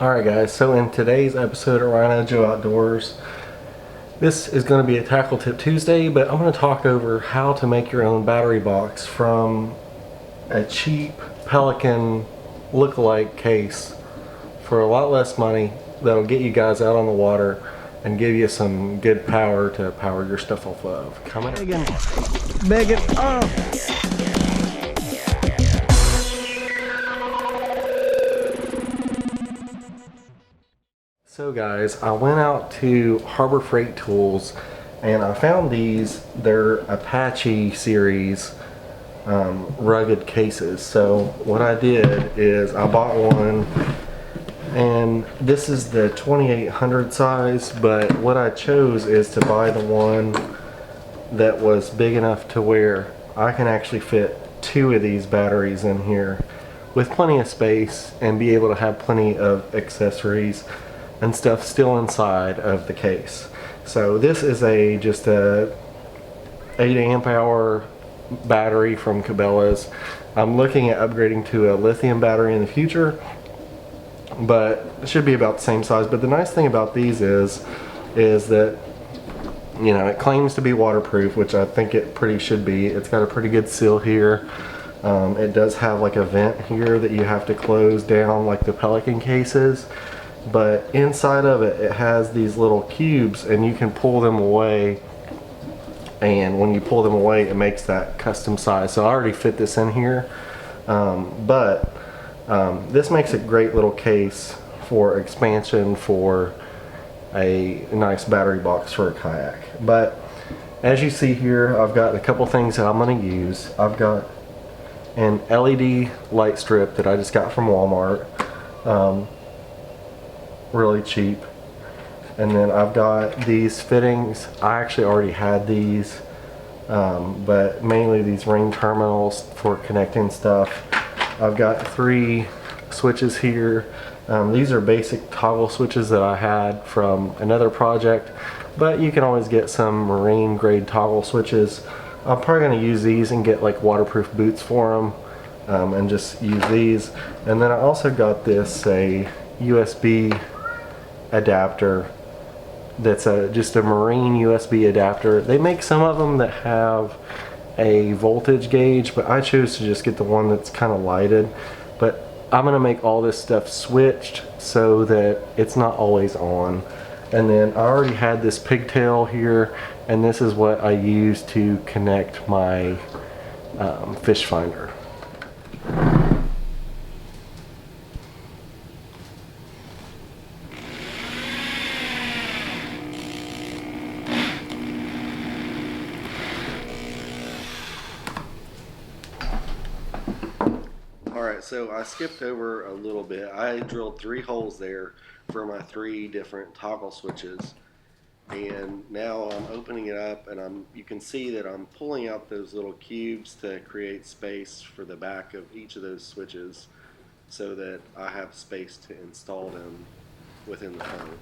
Alright guys, so in today's episode of RHINOjoe Outdoors, this is going to be a Tackle Tip Tuesday, but I'm going to talk over how to make your own battery box from a cheap Pelican look-alike case for a lot less money that'll get you guys out on the water and give you some good power to power your stuff off of. Coming begging, oh! So guys, I went out to Harbor Freight Tools and I found these. They're Apache series rugged cases. So what I did is I bought one, and this is the 2800 size, but what I chose is to buy the one that was big enough to where I can actually fit 2 of these batteries in here with plenty of space and be able to have plenty of accessories and stuff still inside of the case. So this is just a 8 amp hour battery from Cabela's. I'm looking at upgrading to a lithium battery in the future, but it should be about the same size. But the nice thing about these is that, you know, it claims to be waterproof, which I think it pretty should be. It's got a pretty good seal here. It does have like a vent here that you have to close down like the Pelican cases. But inside of it, it has these little cubes and you can pull them away, and when you pull them away it makes that custom size. So I already fit this in here, but this makes a great little case for expansion for a nice battery box for a kayak. But as you see here, I've got a couple things that I'm going to use. I've got an LED light strip that I just got from Walmart. Really cheap. And then I've got these fittings. I actually already had these, but mainly these ring terminals for connecting stuff. I've got 3 switches here. These are basic toggle switches that I had from another project, but you can always get some marine grade toggle switches. I'm probably going to use these and get like waterproof boots for them, and just use these. And then I also got this a USB adapter that's just a marine USB adapter. They make some of them that have a voltage gauge, but I chose to just get the one that's kind of lighted. But I'm gonna make all this stuff switched so that it's not always on. And then I already had this pigtail here, and this is what I use to connect my fish finder. Alright, so I skipped over a little bit. I drilled 3 holes there for my 3 different toggle switches, and now I'm opening it up, and you can see that I'm pulling out those little cubes to create space for the back of each of those switches so that I have space to install them within the phone.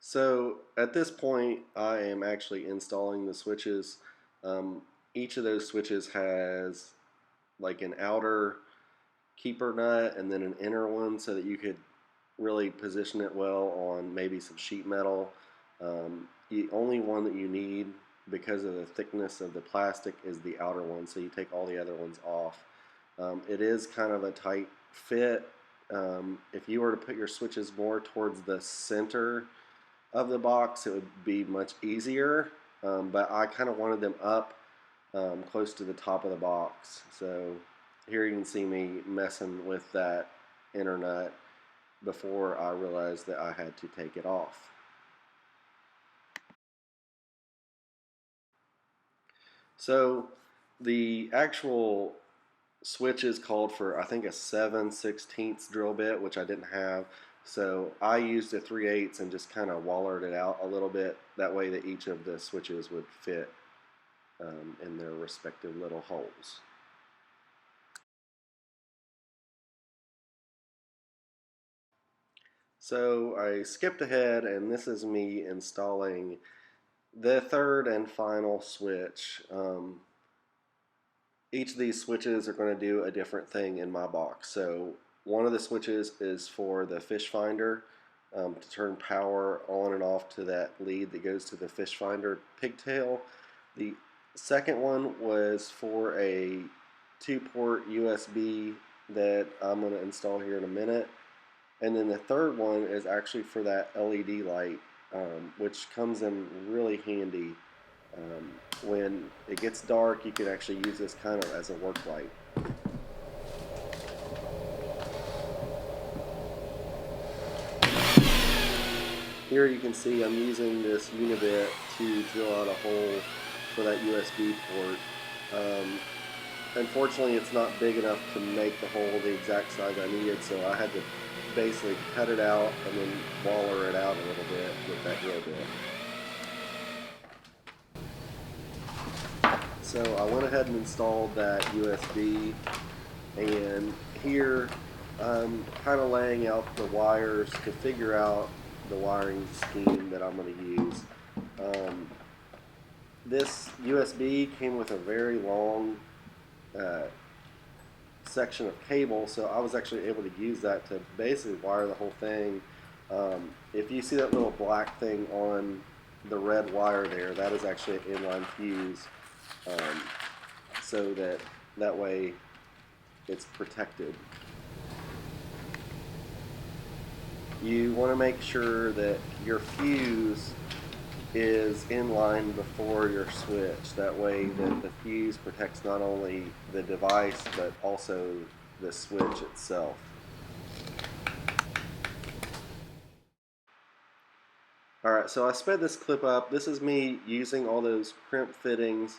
So at this point I am actually installing the switches. Each of those switches has like an outer keeper nut and then an inner one so that you could really position it well on maybe some sheet metal. The only one that you need, because of the thickness of the plastic, is the outer one, so you take all the other ones off. It is kind of a tight fit. If you were to put your switches more towards the center of the box, it would be much easier, but I kind of wanted them up close to the top of the box. So here you can see me messing with that inner nut before I realized that I had to take it off. So the actual switch is called for, I think, a 7/16 drill bit, which I didn't have. So I used a 3/8 and just kind of wallered it out a little bit. That way that each of the switches would fit in their respective little holes. So I skipped ahead, and this is me installing the third and final switch. Each of these switches are going to do a different thing in my box. So one of the switches is for the fish finder, to turn power on and off to that lead that goes to the fish finder pigtail. The second one was for a 2-port USB that I'm going to install here in a minute. And then the third one is actually for that LED light, which comes in really handy. When it gets dark, you can actually use this kind of as a work light. Here you can see I'm using this unibit to drill out a hole for that USB port. Unfortunately, it's not big enough to make the hole the exact size I needed, so I had to basically cut it out and then waller it out a little bit with that drill bit. So I went ahead and installed that USB, and here I'm kind of laying out the wires to figure out the wiring scheme that I'm going to use. This USB came with a very long section of cable, so I was actually able to use that to basically wire the whole thing. If you see that little black thing on the red wire there, that is actually an inline fuse, so that way it's protected. You want to make sure that your fuse is in line before your switch. That way the fuse protects not only the device but also the switch itself. Alright, so I sped this clip up. This is me using all those crimp fittings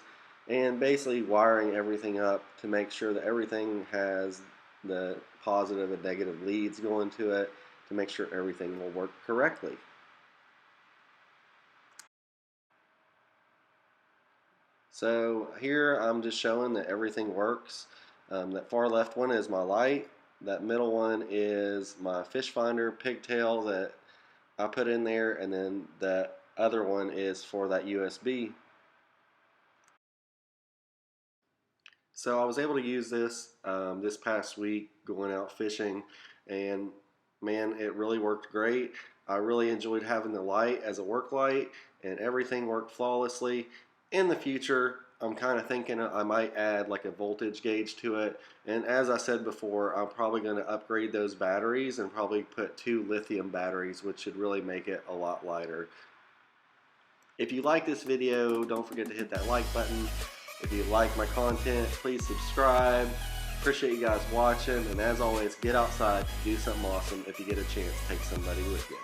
and basically wiring everything up to make sure that everything has the positive and negative leads going to it to make sure everything will work correctly. So here I'm just showing that everything works. That far left one is my light. That middle one is my fish finder pigtail that I put in there, and then the other one is for that USB. So I was able to use this this past week going out fishing, and man, it really worked great. I really enjoyed having the light as a work light, and everything worked flawlessly. In the future, I'm kind of thinking I might add like a voltage gauge to it, and as I said before, I'm probably going to upgrade those batteries and probably put 2 lithium batteries, which should really make it a lot lighter. If you like this video, don't forget to hit that like button. If you like my content, please subscribe. Appreciate you guys watching, and as always, get outside, do something awesome. If you get a chance, take somebody with you.